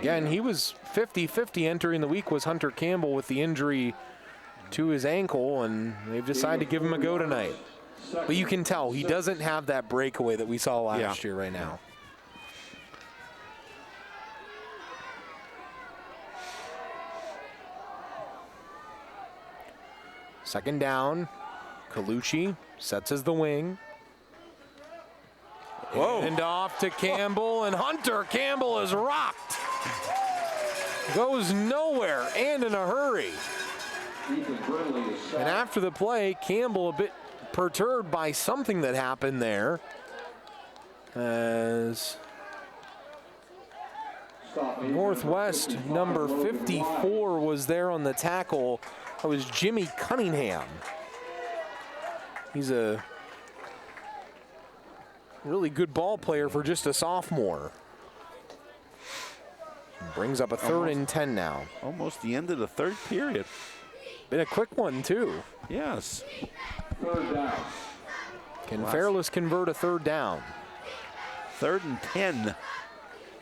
Again, he was 50-50 entering the week, was Hunter Campbell with the injury to his ankle, and they've decided to give him a go tonight. But you can tell he doesn't have that breakaway that we saw last year right now. Second down, Colucci sets as the wing. Whoa. And off to Campbell, and Hunter Campbell is rocked. Goes nowhere and in a hurry. And after the play, Campbell a bit perturbed by something that happened there. As Northwest number 54 was there on the tackle. That was Jimmy Cunningham. He's a really good ball player for just a sophomore. Brings up a 3rd and 10 now. Almost the end of the third period. Been a quick one, too. Yes. 3rd down. Can Fairless convert a 3rd down? 3rd and 10.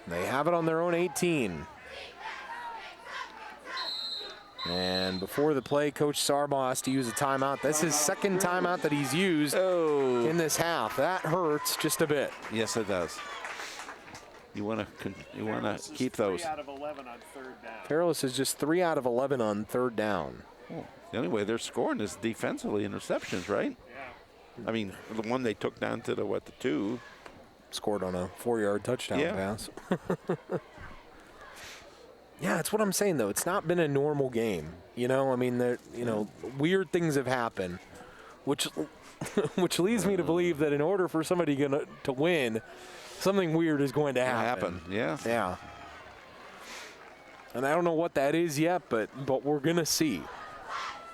They have it on their own 18. And before the play, Coach Sarbaugh has to use a timeout. That's his 2nd timeout that he's used in this half. That hurts just a bit. Yes, it does. You want to keep those. 3 out of 11 on 3rd down. Fairless is just 3 out of 11 on 3rd down. Oh, the only way they're scoring is defensively interceptions, right? Yeah. I mean, the one they took down to the 2. Scored on a 4-yard touchdown pass. Yeah, that's what I'm saying, though. It's not been a normal game. You know, I mean, weird things have happened, which leads me to believe that in order for somebody to win, something weird is going to happen. Yeah. Yeah. And I don't know what that is yet, but we're going to see.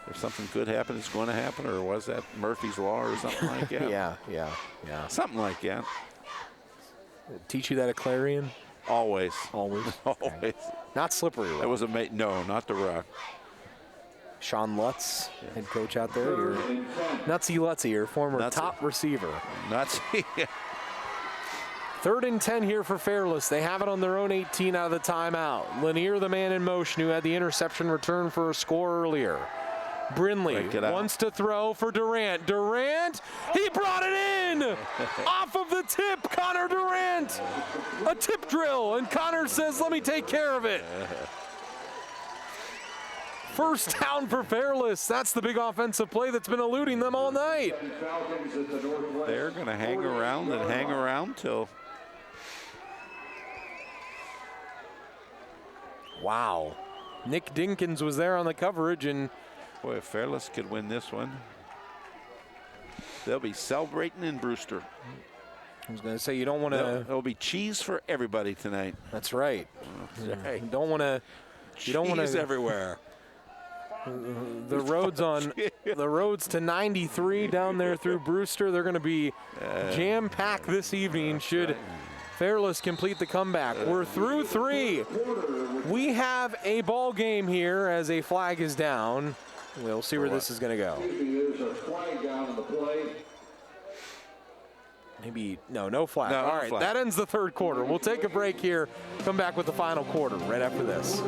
If something good happen, it's going to happen, or was that Murphy's Law or something like that? Yeah. Something like that. Teach you that at Clarion? Always. Always. Always. Not Slippery Rock. That was no, not the Rock. Sean Lutz, head coach out there. Your Nutsy Lutzy, your former top receiver. Nutsy. 3rd and 10 here for Fairless. They have it on their own 18 out of the timeout. Lanier, the man in motion, who had the interception return for a score earlier. Brindley wants to throw for Durant. Durant, he brought it in! Off of the tip, Connor Durant! A tip drill, and Connor says, let me take care of it. First down for Fairless. That's the big offensive play that's been eluding them all night. They're going to hang around and hang around till... Wow. Nick Dinkins was there on the coverage, and boy, if Fairless could win this one, they'll be celebrating in Brewster. I was going to say, you don't want to... There'll be cheese for everybody tonight. That's right. Right. You don't want to... Cheese everywhere. The roads to 93 down there through Brewster, they're going to be jam-packed this evening should Fairless complete the comeback. We're through 3. We have a ball game here as a flag is down. We'll see where this is going to go. There's a flag down in the play. Maybe, no flag. No, all right, flag. that ends the 3rd quarter. We'll take a break here, come back with the final quarter right after this.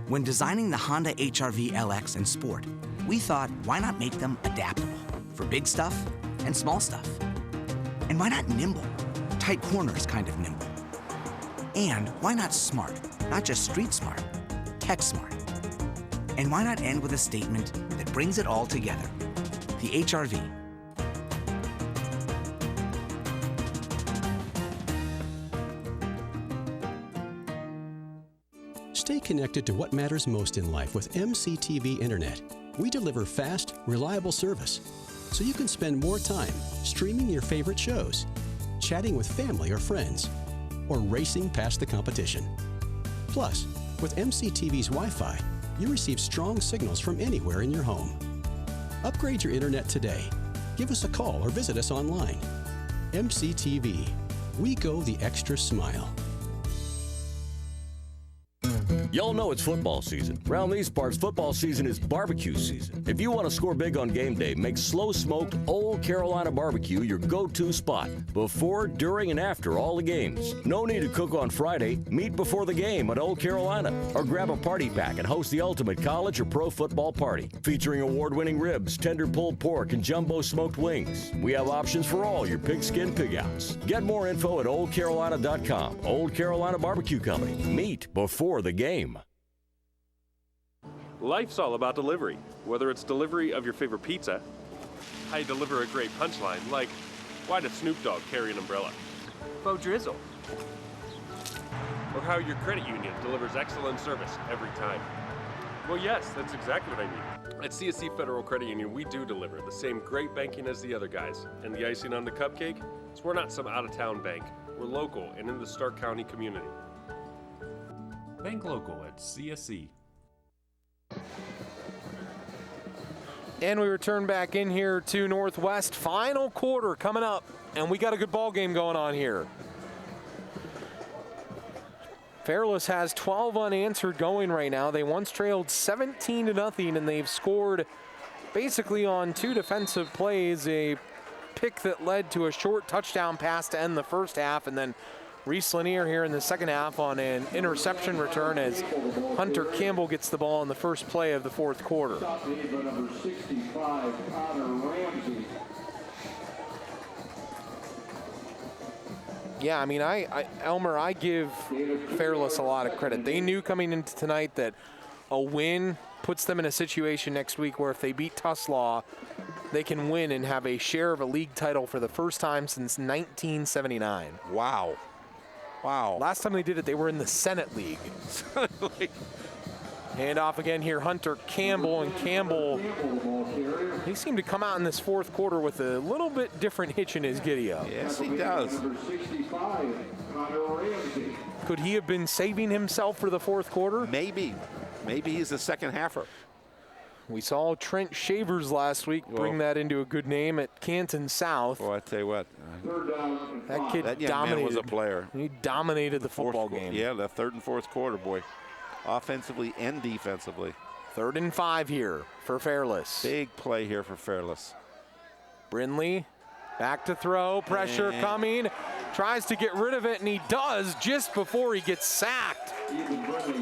When designing the Honda HR-V LX and Sport, we thought, why not make them adaptable for big stuff and small stuff? And why not nimble? Tight corners kind of nimble. And why not smart? Not just street smart, tech smart. And why not end with a statement that brings it all together? The HR-V. Stay connected to what matters most in life with MCTV Internet. We deliver fast, reliable service, so you can spend more time streaming your favorite shows, chatting with family or friends, or racing past the competition. Plus, with MCTV's Wi-Fi, you receive strong signals from anywhere in your home. Upgrade your internet today. Give us a call or visit us online. MCTV. We go the extra smile. Y'all know it's football season. Around these parts, football season is barbecue season. If you want to score big on game day, make slow-smoked Old Carolina barbecue your go-to spot before, during, and after all the games. No need to cook on Friday. Meet before the game at Old Carolina. Or grab a party pack and host the ultimate college or pro football party. Featuring award-winning ribs, tender pulled pork, and jumbo smoked wings. We have options for all your pigskin pig-outs. Get more info at oldcarolina.com. Old Carolina Barbecue Company. Meet before the game. Life's all about delivery. Whether it's delivery of your favorite pizza, how you deliver a great punchline, like, why does Snoop Dogg carry an umbrella? Faux drizzle. Or how your credit union delivers excellent service every time. Well, yes, that's exactly what I mean. At CSC Federal Credit Union, we do deliver the same great banking as the other guys. And the icing on the cupcake is we're not some out-of-town bank. We're local and in the Stark County community. Bank local at CSC. And we return back in here to Northwest. Final quarter coming up, and we got a good ball game going on here. Fairless has 12 unanswered going right now. They once trailed 17-0, and they've scored basically on 2 defensive plays, a pick that led to a short touchdown pass to end the first half, and then Reese Lanier here in the second half on an interception return as Hunter Campbell gets the ball in the first play of the fourth quarter. Number 65, Connor Ramsey. Yeah, I mean, Elmer, I give Fairless a lot of credit. They knew coming into tonight that a win puts them in a situation next week where if they beat Tuslaw, they can win and have a share of a league title for the first time since 1979. Wow. Wow. Last time they did it, they were in the Senate League. Hand off again here, Hunter Campbell, and Campbell, he seemed to come out in this fourth quarter with a little bit different hitch in his giddy-up. Yes, he does. Could he have been saving himself for the fourth quarter? Maybe. Maybe he's a second halfer. We saw Trent Shavers last week bring that into a good name at Canton South. Well, I tell you what. That kid that young dominated. man was a player. He dominated the football game. Yeah, the third and fourth quarter, boy. Offensively and defensively. 3rd and 5 here for Fairless. Big play here for Fairless. Brindley back to throw, pressure coming. Tries to get rid of it, and he does just before he gets sacked.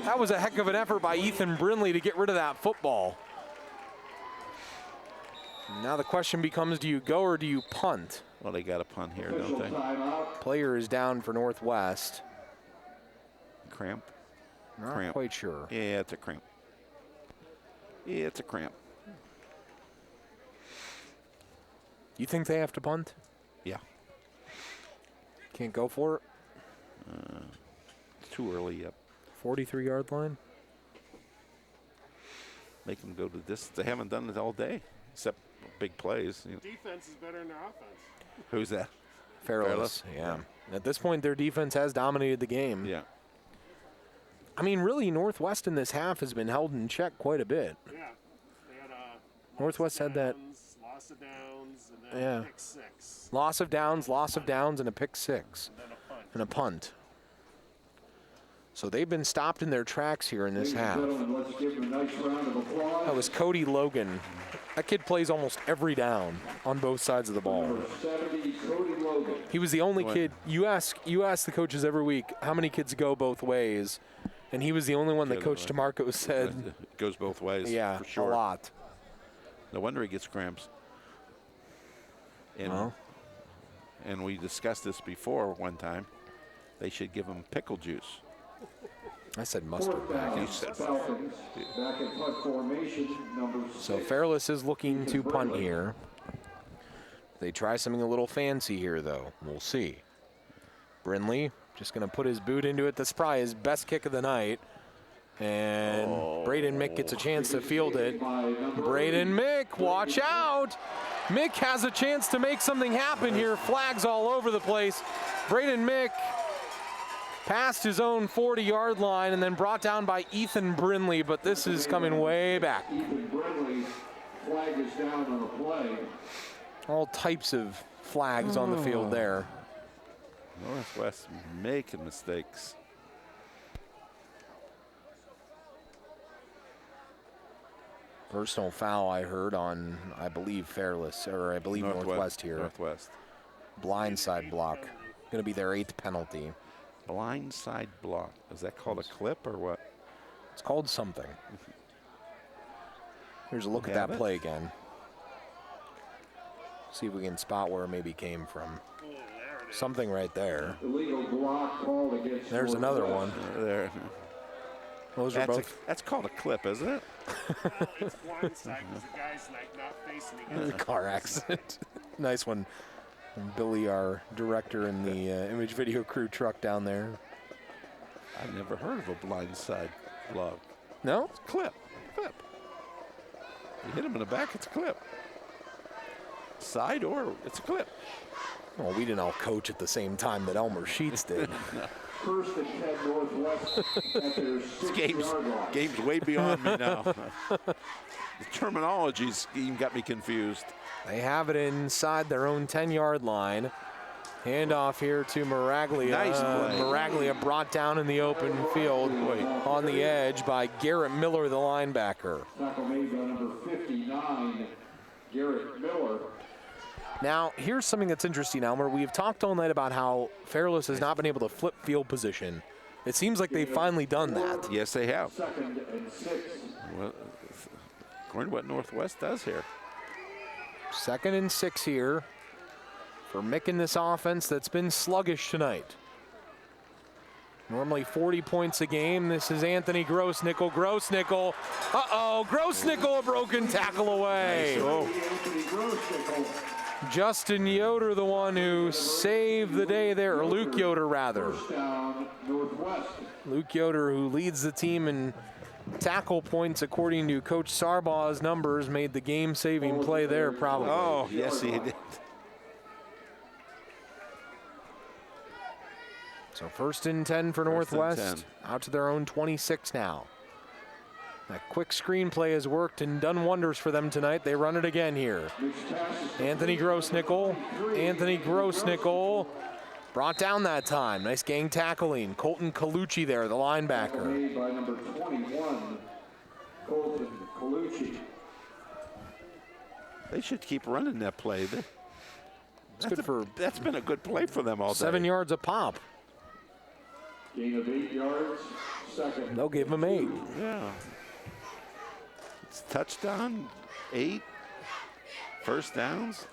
That was a heck of an effort by Ethan Brindley to get rid of that football. Now the question becomes, do you go or do you punt? Well, they got a punt here, don't they? Player is down for Northwest. Cramp? Not quite sure. Yeah, it's a cramp. Yeah, it's a cramp. You think they have to punt? Yeah. Can't go for it? It's too early yet. 43-yard line? Make them go to this. They haven't done it all day, except big plays. You know. Defense is better than their offense. Who's that? Fairless. Yeah. At this point, their defense has dominated the game. Yeah. I mean, really, Northwest in this half has been held in check quite a bit. Yeah. They had Northwest had that. Loss of downs, and then pick 6. Loss of downs, and a pick 6. And a punt. So they've been stopped in their tracks here in this half. That was Cody Logan. That kid plays almost every down on both sides of the ball. He was the only kid. You ask the coaches every week how many kids go both ways, and he was the only one that Coach DeMarco said It goes both ways. Yeah, for sure. a lot. No wonder he gets cramps. And we discussed this before one time. They should give him pickle juice. I said mustard back. You said Back in punt formation, number 6. So Fairless is looking to punt here. They try something a little fancy here, though. We'll see. Brindley just going to put his boot into it. That's probably his best kick of the night. And Braden Mick gets a chance to field it. Braden Mick, watch out! Mick has a chance to make something happen here. Flags all over the place. Braden Mick past his own 40-yard line and then brought down by Ethan Brindley, but this is coming way back. Ethan Brindley, flag is down on the play. All types of flags on the field there. Northwest making mistakes. Personal foul I heard on, I believe, Fairless, or I believe Northwest here. Northwest. Blindside block. Going to be their 8th penalty. Blindside block. Is that called a clip or what? It's called something. Here's a look at that play again. See if we can spot where it maybe came from. Something right there. Illegal block called against There's another one. There. Those are both. That's called a clip, isn't it? Well, it's blindside because the guy's like not facing against The car accident. Nice one. And Billy, our director in the image video crew truck down there. I've never heard of a blindside block. No? It's a clip. Clip. You hit him in the back, it's a clip. Side or it's a clip. Well, we didn't all coach at the same time that Elmer Sheets did. First and 10 Northwest at their 6-yard line. Game's way beyond me now. The terminology scheme got me confused. They have it inside their own 10-yard line. Handoff here to Maraglia. Nice play. Maraglia brought down in the open field on the edge by Garrett Miller, the linebacker. Tackle made by number 59, Garrett Miller. Now, here's something that's interesting, Elmer. We've talked all night about how Fairless has not been able to flip field position. It seems like they've finally done that. Yes, they have. 2nd and 6. Well, according to what Northwest does here. 2nd and 6 here for Mick in this offense that's been sluggish tonight. Normally 40 points a game. This is Anthony Grossnickel. Grossnickel. Uh-oh, Grossnickel, a broken tackle away. Oh. Justin Yoder, the one who saved the day there, or Luke Yoder, rather. Luke Yoder, who leads the team in tackle points according to Coach Sarbaugh's numbers, made the game-saving play there, probably. Oh, yes, he did. So 1st and 10 for Northwest, out to their own 26 now. That quick screenplay has worked and done wonders for them tonight. They run it again here. Anthony Grossnickel. Anthony Grossnickel brought down that time. Nice gang tackling. Colton Colucci there, the linebacker. Made by number 21, Colton Colucci. They should keep running that play. That's been a good play for them all day. 7 yards a pop. Gain of 8 yards. 2nd. They'll give him 8. Yeah. It's touchdown, 8, first downs.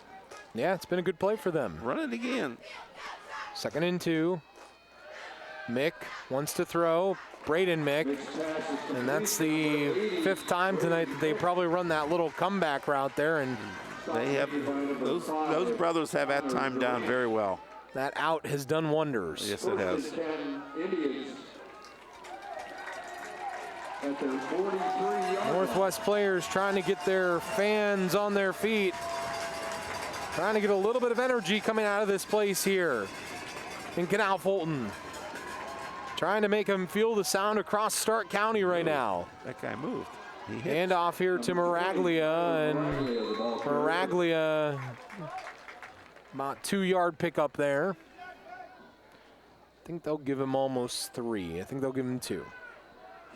Yeah, it's been a good play for them. Run it again. 2nd and 2. Mick wants to throw. Braden Mick. And that's the 5th time tonight that they probably run that little comeback route there. And they have those brothers have that time down very well. That out has done wonders. Yes, it has. At their 43-yard Northwest players trying to get their fans on their feet. Trying to get a little bit of energy coming out of this place here in Canal Fulton. Trying to make them feel the sound across Stark County right now. That guy moved. Hand off here to Maraglia, and Maraglia, about 2-yard pickup there. I think they'll give him almost 3. I think they'll give him 2.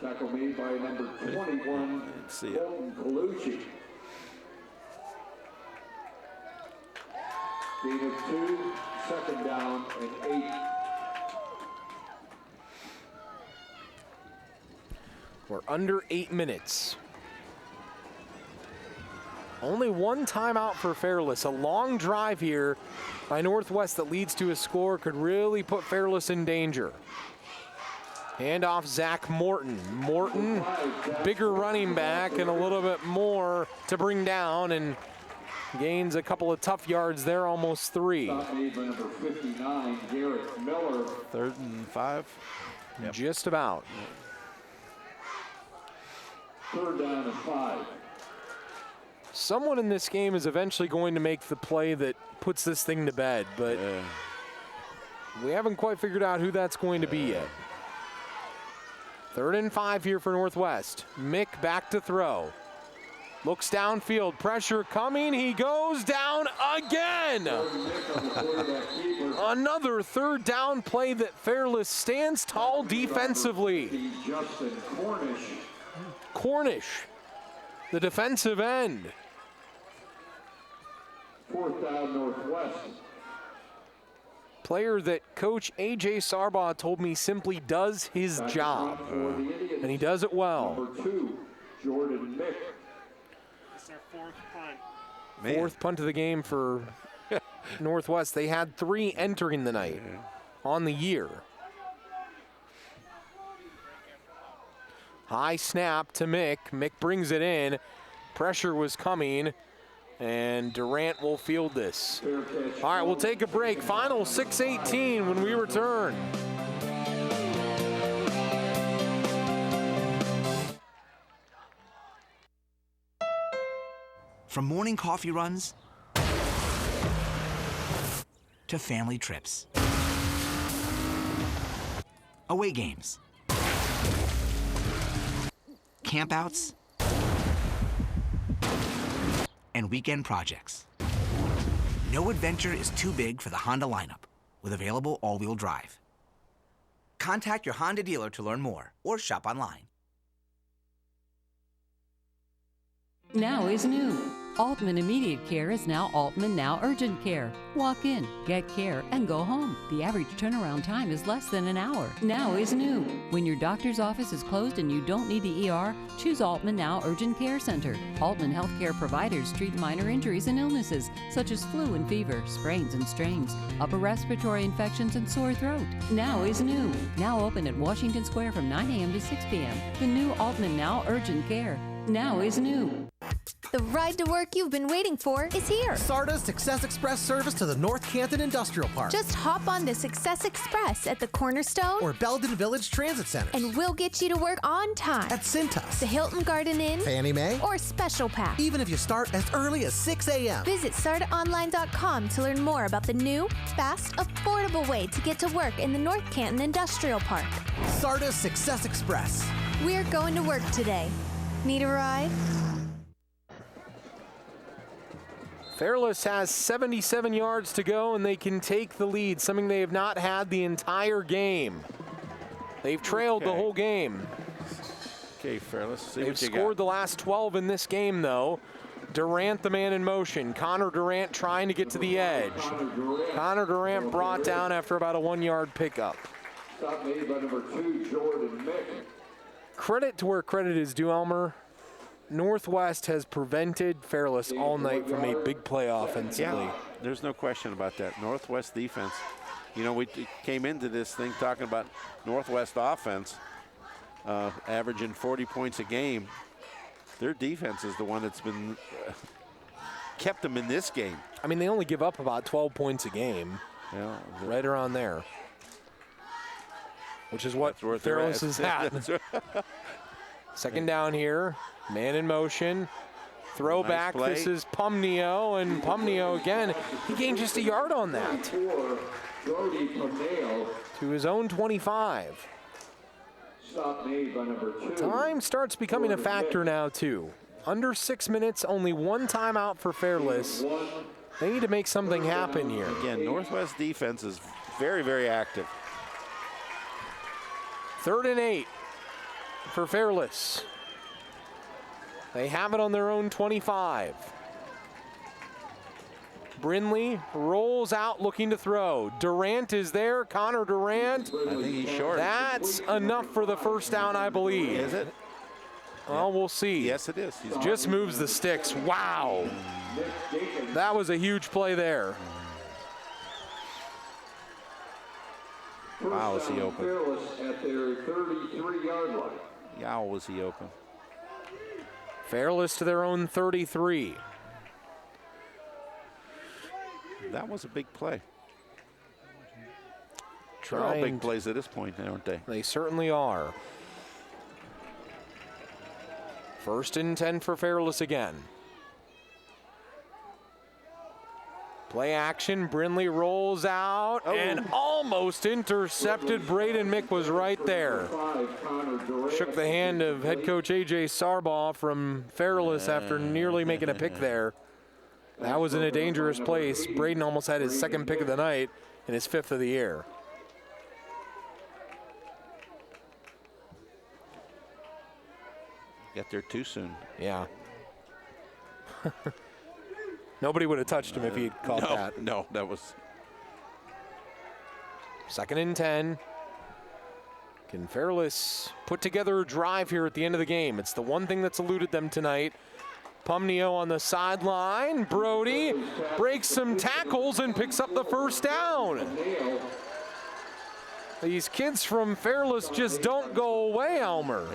Tackle made by number 21, Colton Colucci. Gain of 2, 2nd down and 8. We're under 8 minutes. Only one timeout for Fairless. A long drive here by Northwest that leads to a score could really put Fairless in danger. Hand off Zach Morton. Morton, bigger running back and a little bit more to bring down, and gains a couple of tough yards there, almost 3. Stop made by number 59, Garrett Miller. 3rd and 5. Yep. Just about. 3rd down and 5. Someone in this game is eventually going to make the play that puts this thing to bed, but we haven't quite figured out who that's going to be yet. 3rd and 5 here for Northwest. Mick back to throw. Looks downfield, pressure coming, he goes down again! Another 3rd down play that Fairless stands tall defensively. Justin Cornish. Cornish the defensive end. 4th down, Northwest. Player that Coach A.J. Sarbaugh told me simply does his job, and he does it well. Number 2, Jordan Mick. It's their 4th punt. Man. 4th punt of the game for Northwest. They had 3 entering the night on the year. High snap to Mick. Mick brings it in. Pressure was coming, and Durant will field this. All right, we'll take a break. Final 6:18 when we return. From morning coffee runs to family trips, away games, campouts, and weekend projects. No adventure is too big for the Honda lineup with available all-wheel drive. Contact your Honda dealer to learn more or shop online. Now is new. Altman Immediate Care is now Altman Now Urgent Care. Walk in, get care, and go home. The average turnaround time is less than an hour. Now is new. When your doctor's office is closed and you don't need the ER, choose Altman Now Urgent Care Center. Altman Healthcare providers treat minor injuries and illnesses, such as flu and fever, sprains and strains, upper respiratory infections, and sore throat. Now is new. Now open at Washington Square from 9 a.m. to 6 p.m. The new Altman Now Urgent Care. Now is new. The ride to work you've been waiting for is here. SARTA's Success Express service to the North Canton Industrial Park. Just hop on the Success Express at the Cornerstone or Belden Village Transit Center. And we'll get you to work on time. At Cintas, the Hilton Garden Inn, Fannie Mae, or Special Pack. Even if you start as early as 6 a.m. Visit SARTAonline.com to learn more about the new, fast, affordable way to get to work in the North Canton Industrial Park. SARTA's Success Express. We're going to work today. Need a ride? Fairless has 77 yards to go, and they can take the lead, something they have not had the entire game. They've trailed the whole game. Okay, Fairless, see They've what you scored got. the last 12 in this game, though. Durant, the man in motion. Connor Durant trying to get to the edge. Connor Durant brought down after about a 1-yard pickup. Stop made by number 2, Jordan Mick. Credit to where credit is due, Elmer. Northwest has prevented Fairless all night from a big play offensively. Yeah, there's no question about that. Northwest defense, you know, we came into this thing talking about Northwest offense averaging 40 points a game. Their defense is the one that's been kept them in this game. I mean, they only give up about 12 points a game. Yeah, right around there. Which is what Fairless is at. Second down here. Man in motion. Throwback. Nice this is Pumneo, and Pumneo again. He gained just a yard on that. To his own 25. Stop made by number 2. Time starts becoming a factor now, too. Under 6 minutes, only one timeout for Fairless. They need to make something happen here. Again, Northwest defense is very, very active. 3rd and 8 for Fairless. They have it on their own 25. Brindley rolls out looking to throw. Durant is there. Connor Durant. I think he's short. That's enough for the first down, I believe. Is it? Well, we'll see. Yes, it is. He's just moves the sticks. Wow. That was a huge play there. Wow, is he open? Fairless at their 33-yard line. Yow, was he open? Fairless to their own 33. That was a big play. They're Trying all big plays at this point, aren't they? They certainly are. 1st and 10 for Fairless again. Play action, Brindley rolls out and almost intercepted. Braden Mick was right there. Shook the hand of head coach A.J. Sarbaugh from Fairless after nearly making a pick there. That was in a dangerous place. Braden almost had his 2nd pick of the night and his 5th of the year. Got there too soon. Yeah. Nobody would have touched him if he had caught that. No, that was... 2nd and 10. Can Fairless put together a drive here at the end of the game? It's the one thing that's eluded them tonight. Pumnio on the sideline. Brody breaks some tackles and picks up the first down. These kids from Fairless just don't go away, Elmer.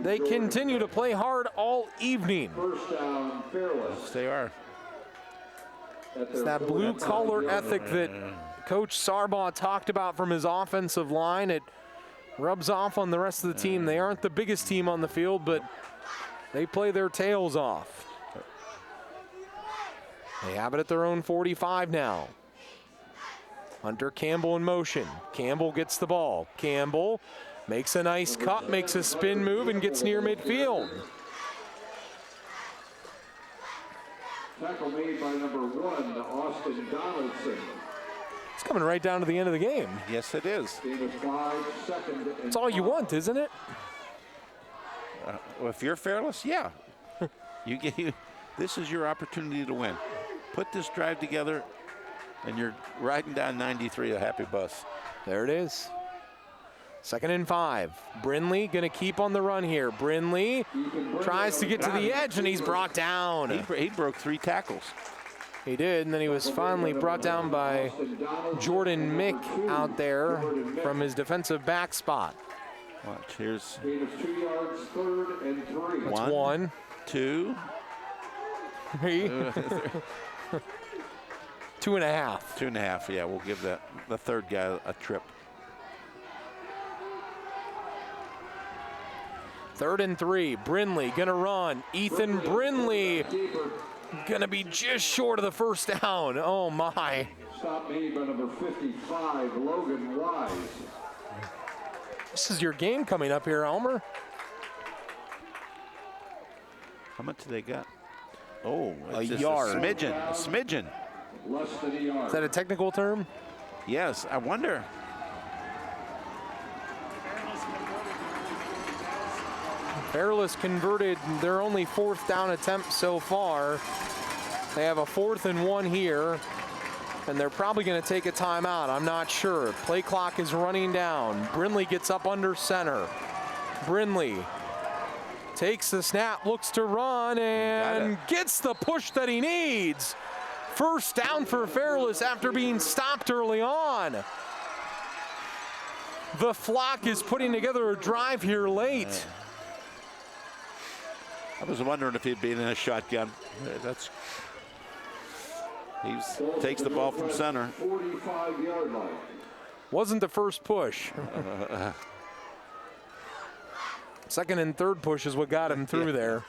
They continue to play hard all evening. First down, Fairless. Yes, they are. It's that blue-collar ethic that Coach Sarbaugh talked about from his offensive line. It rubs off on the rest of the team. They aren't the biggest team on the field, but they play their tails off. They have it at their own 45 now. Hunter Campbell in motion. Campbell gets the ball. Campbell makes a nice cut, makes a spin move, and gets near midfield. Tackle made by number 1, Austin Donaldson. It's coming right down to the end of the game. Yes, it is. It's all you want, isn't it? Well, if you're Fairless, yeah. This is your opportunity to win. Put this drive together, and you're riding down 93, a happy bus. There it is. 2nd and 5. Brindley going to keep on the run here. Brindley tries to get to the edge, and he's brought down. He broke 3 tackles. He did, and then he was finally brought down by Jordan Mick out there from his defensive back spot. Watch, here's 2 yards, 3rd and 3. That's 1, 2, 3. 2.5. 2.5, yeah, we'll give the third guy a trip. 3rd and 3, Brindley gonna run. Ethan Brindley gonna be just short of the first down. Oh my. Stop made by number 55, Logan Wise. This is your game coming up here, Elmer. How much do they got? Oh, a it's just yard. A smidgen. Less than a yard. Is that a technical term? Yes, I wonder. Fairless converted their only 4th down attempt so far. They have a 4th and 1 here, and they're probably going to take a timeout. I'm not sure. Play clock is running down. Brindley gets up under center. Brindley takes the snap, looks to run, and gets the push that he needs. First down for Fairless after being stopped early on. The flock is putting together a drive here late. I was wondering if he'd been in a shotgun. He takes the ball from center. 45-yard line. Wasn't the first push. 2nd and 3rd push is what got him through there.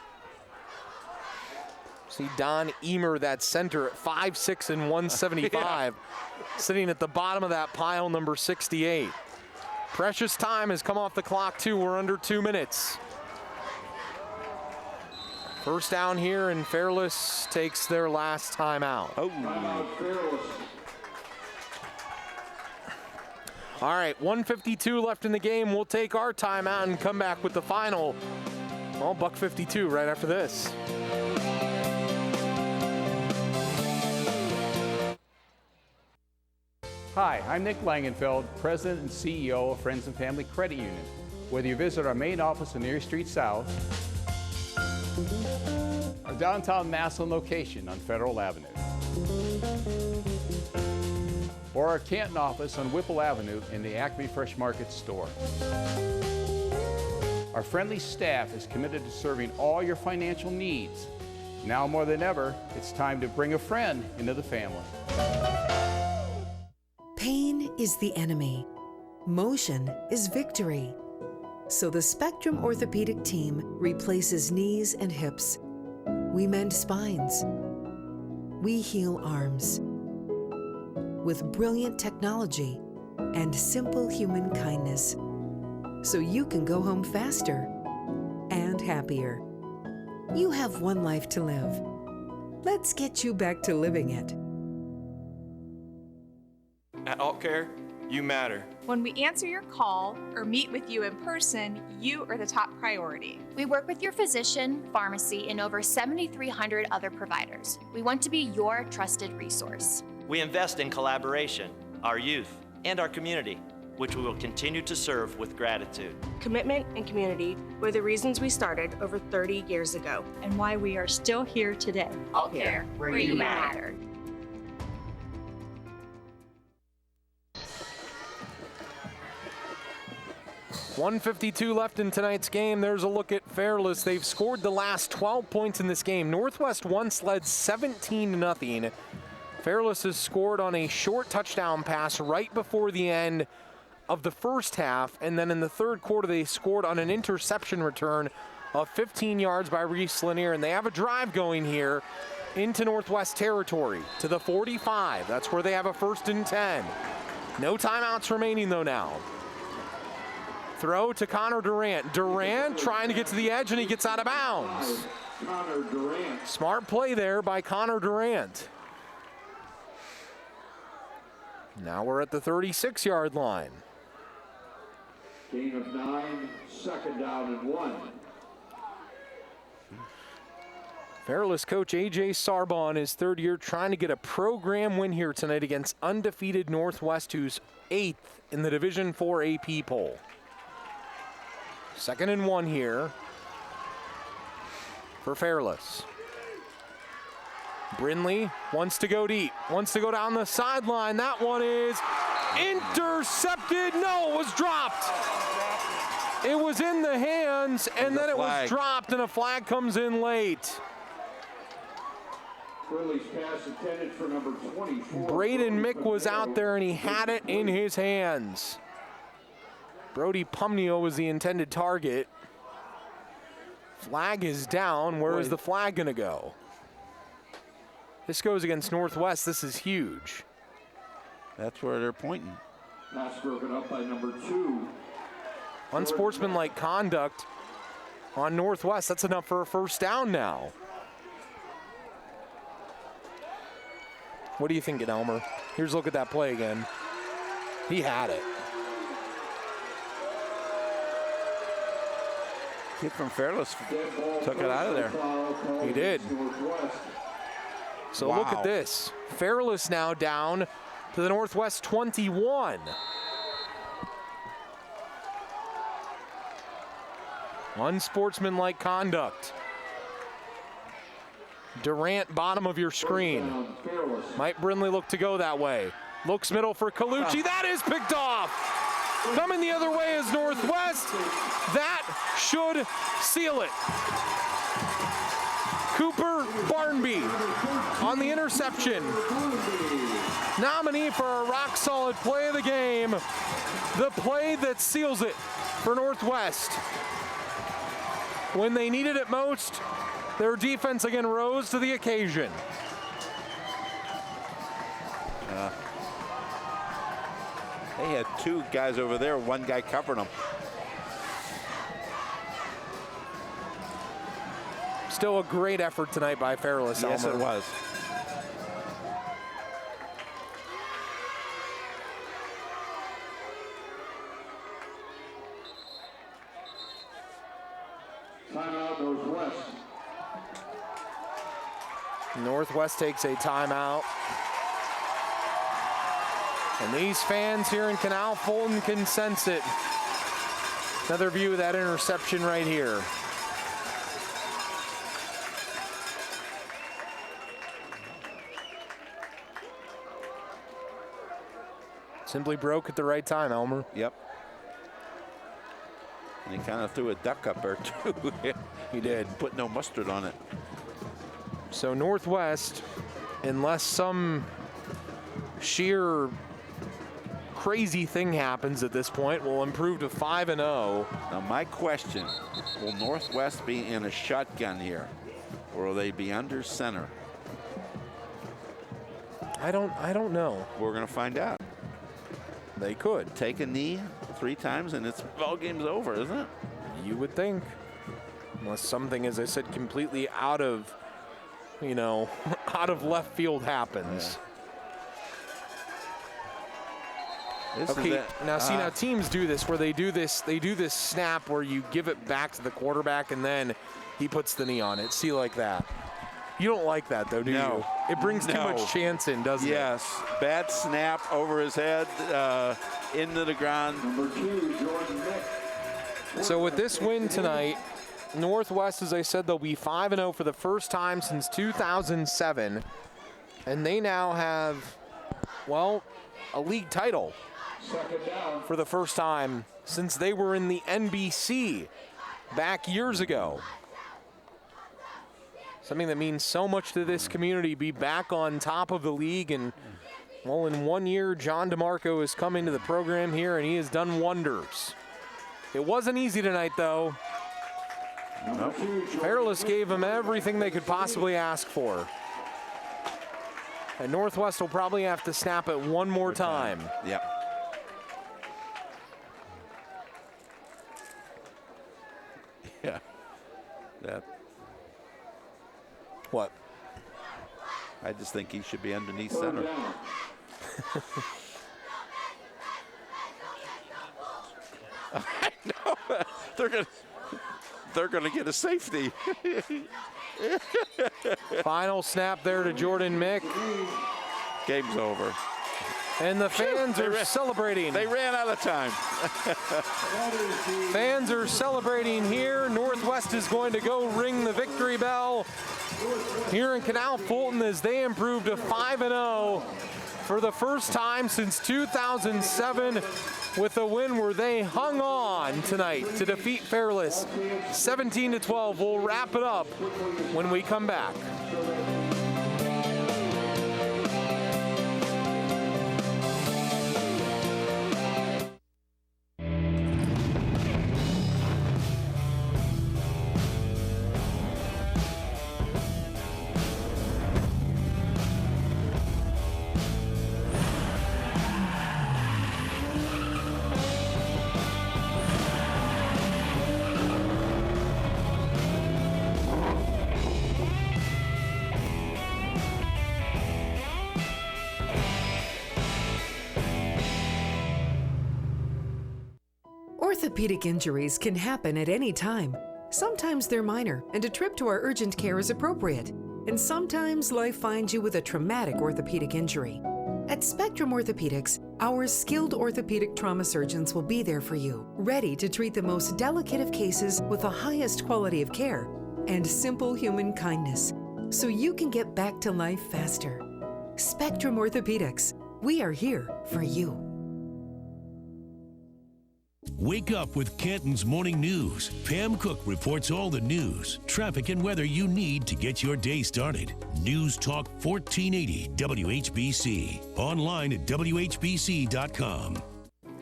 See Don Emer, that center, at 5'6" and 175, sitting at the bottom of that pile, number 68. Precious time has come off the clock, too. We're under 2 minutes. First down here, and Fairless takes their last timeout. Oh. All right, 1:52 left in the game. We'll take our timeout and come back with the final. Well, $1.52 right after this. Hi, I'm Nick Langenfeld, President and CEO of Friends and Family Credit Union. Whether you visit our main office on Erie Street South, our downtown Massillon location on Federal Avenue, or our Canton office on Whipple Avenue in the Acme Fresh Market store. Our friendly staff is committed to serving all your financial needs. Now more than ever, it's time to bring a friend into the family. Pain is the enemy. Motion is victory. So the Spectrum Orthopedic team replaces knees and hips. We mend spines. We heal arms. With brilliant technology and simple human kindness. So you can go home faster and happier. You have one life to live. Let's get you back to living it. At AltCare, You matter. When we answer your call or meet with you in person, you are the top priority. We work with your physician, pharmacy, and over 7,300 other providers. We want to be your trusted resource. We invest in collaboration, our youth, and our community, which we will continue to serve with gratitude. Commitment and community were the reasons we started over 30 years ago. And why we are still here today. All care where you matter. .152 left in tonight's game. There's a look at Fairless. They've scored the last 12 points in this game. Northwest once led 17-0. Fairless has scored on a short touchdown pass right before the end of the first half, and then in the third quarter they scored on an interception return of 15 yards by Reese Lanier, and they have a drive going here into Northwest territory to the 45. That's where they have a 1st and 10. No timeouts remaining though now. Throw to Connor Durant. Durant trying to get to the edge, and he gets out of bounds. Connor Durant. Smart play there by Connor Durant. Now we're at the 36-yard line. Gain of 9, 2nd down and 1. Fairless coach A.J. Sarbon, his 3rd year, trying to get a program win here tonight against undefeated Northwest, who's 8th in the Division IV AP poll. 2nd and 1 here for Fairless. Brindley wants to go deep, wants to go down the sideline. That one is intercepted. No, it was dropped. It was in the hands, and then it was dropped, and a flag comes in late. Burley's pass intended for number 24. Braden Mick was out there, and he had it in his hands. Brody Pumnio was the intended target. Flag is down. Where is the flag going to go? This goes against Northwest. This is huge. That's where they're pointing. Pass broken up by number 2. Unsportsmanlike conduct on Northwest. That's enough for a 1st down now. What do you think, Elmer? Here's a look at that play again. He had it. Kid from Fairless took it out of there. He did. So look at this. Fairless now down to the Northwest 21. Unsportsmanlike conduct. Durant, bottom of your screen. Mike Brindley look to go that way. Looks middle for Colucci. That is picked off. Coming the other way is Northwest. That should seal it. Cooper Barnby on the interception. Nominee for a rock-solid play of the game. The play that seals it for Northwest. When they needed it most, their defense again rose to the occasion. They had 2 guys over there, 1 guy covering them. Still a great effort tonight by Fairless. Yes, Elmer. it was. Timeout, Northwest. Northwest takes a timeout. And these fans here in Canal Fulton can sense it. Another view of that interception right here. Simply broke at the right time, Elmer. Yep. And he kind of threw a duck up there, too. He did. Put no mustard on it. So Northwest, unless some sheer crazy thing happens at this point, will improve to 5-0. Now my question, will Northwest be in a shotgun here, or will they be under center? I don't know. We're going to find out. They could. Take a knee 3 times and it's ball game's over, isn't it? You would think. Unless something, as I said, completely out of, out of left field happens. Now teams do this where they do this snap where you give it back to the quarterback and then he puts the knee on it. See, like that. You don't like that, though, do you? It brings too much chance in, doesn't it? Yes. Bad snap over his head, into the ground. So with this win tonight, Northwest, as I said, they'll be 5-0 for the first time since 2007. And they now have, well, a league title for the first time since they were in the NBC back years ago. Something that means so much to this community, be back on top of the league. And, well, in 1 year, John DeMarco has come into the program here, and he has done wonders. It wasn't easy tonight, though. Nope. Fairless gave them everything they could possibly ask for. And Northwest will probably have to snap it one more time. Yep. Yeah. That. What? I just think he should be underneath center. I know. They're gonna get a safety. Final snap there to Jordan Mick. Game's over. And the fans are celebrating. They ran out of time. Fans are celebrating here. Northwest is going to go ring the victory bell here in Canal Fulton as they improved to 5-0 for the first time since 2007 with a win where they hung on tonight to defeat Fairless 17-12. We'll wrap it up when we come back. Orthopedic injuries can happen at any time. Sometimes they're minor, and a trip to our urgent care is appropriate. And sometimes life finds you with a traumatic orthopedic injury. At Spectrum Orthopedics, our skilled orthopedic trauma surgeons will be there for you, ready to treat the most delicate of cases with the highest quality of care and simple human kindness, so you can get back to life faster. Spectrum Orthopedics, we are here for you. Wake up with Canton's Morning News. Pam Cook reports all the news, traffic, and weather you need to get your day started. News Talk 1480 WHBC. Online at WHBC.com.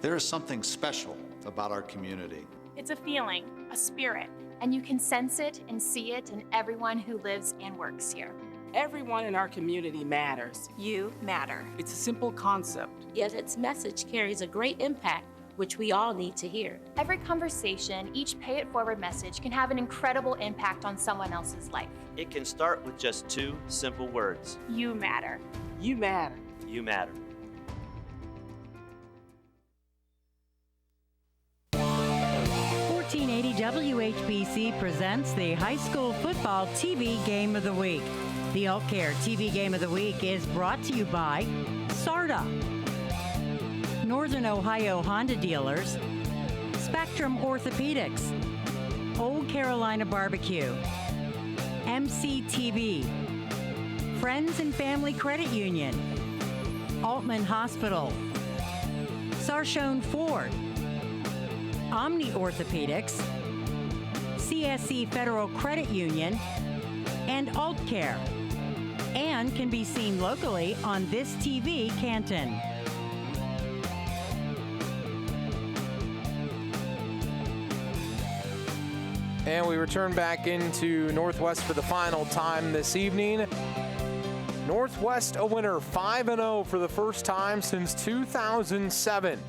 There is something special about our community. It's a feeling, a spirit, and you can sense it and see it in everyone who lives and works here. Everyone in our community matters. You matter. It's a simple concept, yet its message carries a great impact, which we all need to hear. Every conversation, each pay it forward message can have an incredible impact on someone else's life. It can start with just two simple words. You matter. You matter. You matter. WHBC presents the High School Football TV Game of the Week. The AltCare TV Game of the Week is brought to you by SARTA, Northern Ohio Honda Dealers, Spectrum Orthopedics, Old Carolina Barbecue, MCTV, Friends and Family Credit Union, Altman Hospital, Sarshone Ford, Omni Orthopedics, CSC Federal Credit Union, and AltCare, and can be seen locally on This TV Canton. And we return back into Northwest for the final time this evening. Northwest a winner, 5-0 for the first time since 2007.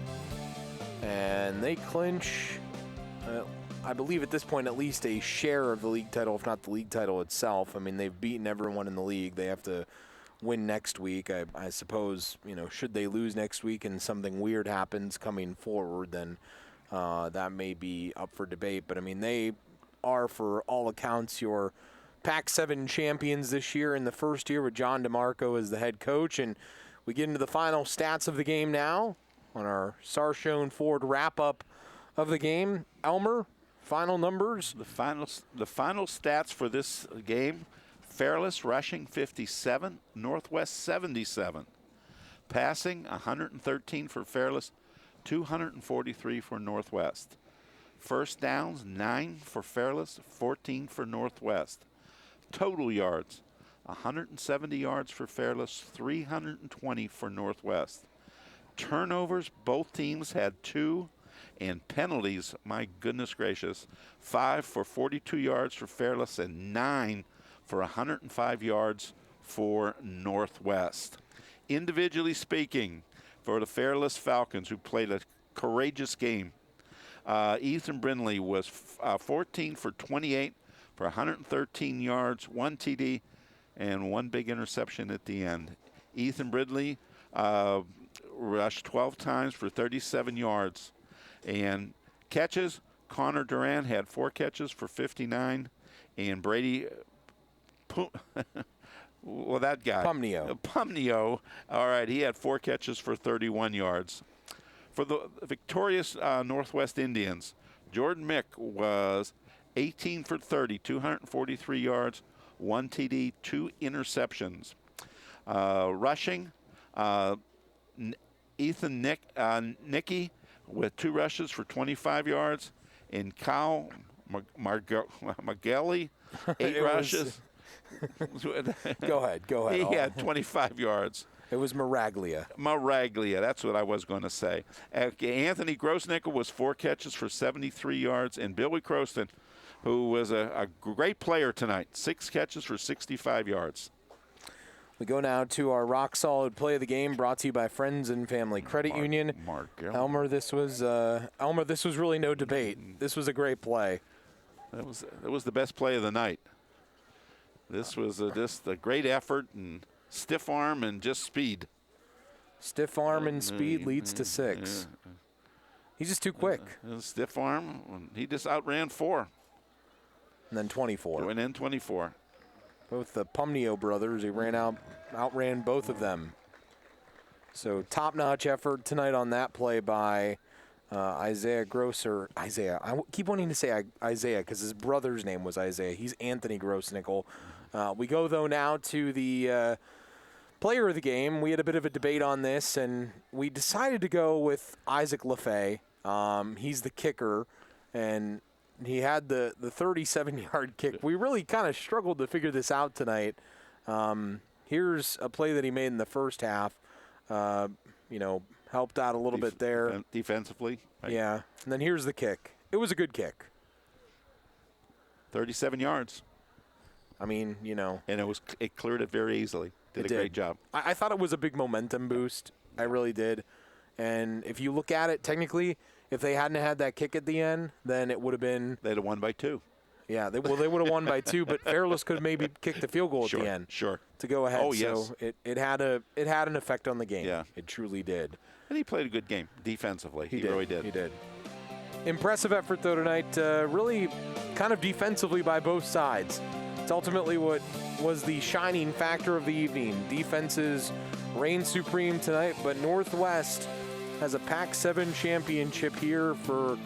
And they clinch, I believe at this point, at least a share of the league title, if not the league title itself. I mean, they've beaten everyone in the league. They have to win next week. I suppose, should they lose next week and something weird happens coming forward, then that may be up for debate. But, they are, for all accounts, your Pac-7 champions this year in the first year with John DeMarco as the head coach. And we get into the final stats of the game now on our Sarshone Ford wrap-up of the game. Elmer, final numbers? The final stats for this game: Fairless rushing 57, Northwest 77. Passing 113 for Fairless, 243 for Northwest. First downs 9 for Fairless, 14 for Northwest. Total yards 170 yards for Fairless, 320 for Northwest. Turnovers, both teams had 2, and penalties, my goodness gracious, 5 for 42 yards for Fairless and 9 for 105 yards for Northwest. Individually speaking, for the Fairless Falcons, who played a courageous game, Ethan Brindley was 14 for 28 for 113 yards, 1 TD, and 1 big interception at the end. Ethan Brindley rushed 12 times for 37 yards. And catches, Connor Duran had 4 catches for 59, and Brady, well, that guy. Pumnio, all right, he had 4 catches for 31 yards. For the victorious Northwest Indians, Jordan Mick was 18 for 30, 243 yards, 1 TD, 2 interceptions. Rushing, Ethan Nicky with 2 rushes for 25 yards, and Kyle Magelli, 8 rushes. Go ahead. He had 25 yards. It was Maraglia. That's what I was going to say. Anthony Grossnickel was 4 catches for 73 yards, and Billy Croston, who was a great player tonight, 6 catches for 65 yards. We go now to our rock-solid play of the game, brought to you by Friends and Family Credit Union. Elmer, this was really no debate. This was a great play. That was the best play of the night. This was just a great effort and stiff arm and just speed. Stiff arm and speed leads to 6. He's just too quick. Stiff arm, he just outran 4. And then 24. And then 24. Both the Pumnio brothers, he outran both of them. So top-notch effort tonight on that play by Isaiah Grosser. Isaiah, I keep wanting to say Isaiah because his brother's name was Isaiah. He's Anthony Grossnickel. We go, though, now to the player of the game. We had a bit of a debate on this, and we decided to go with Isaac Lefay. He's the kicker, and he had the 37-yard kick. We really kind of struggled to figure this out tonight. Here's a play that he made in the first half. Helped out a little bit there. Defensively. Right. Yeah. And then here's the kick. It was a good kick. 37 yards. And it cleared it very easily. Did a great job. I thought it was a big momentum boost. I really did. And if you look at it, technically, if they hadn't had that kick at the end, then it would have been. They'd have won by 2. Yeah, they would have won by 2, but Fairless could have maybe kicked the field goal at the end. Sure. To go ahead. Oh, yes. So it had an effect on the game. Yeah. It truly did. And he played a good game defensively. He really did. He did. Impressive effort, though, tonight. Really kind of defensively by both sides. It's ultimately what was the shining factor of the evening. Defenses reigned supreme tonight, but Northwest has a Pac-7 championship here for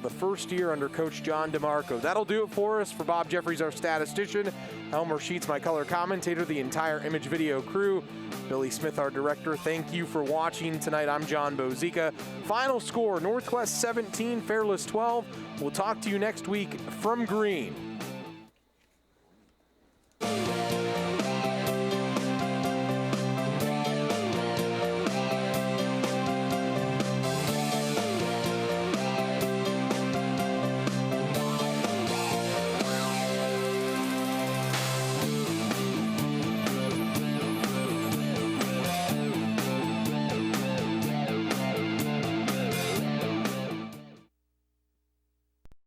the first year under Coach John DeMarco. That'll do it for us. For Bob Jeffries, our statistician, Elmer Sheets, my color commentator, the entire Image Video crew, Billy Smith, our director, thank you for watching tonight. I'm John Bozica. Final score, Northwest 17, Fairless 12. We'll talk to you next week from Green.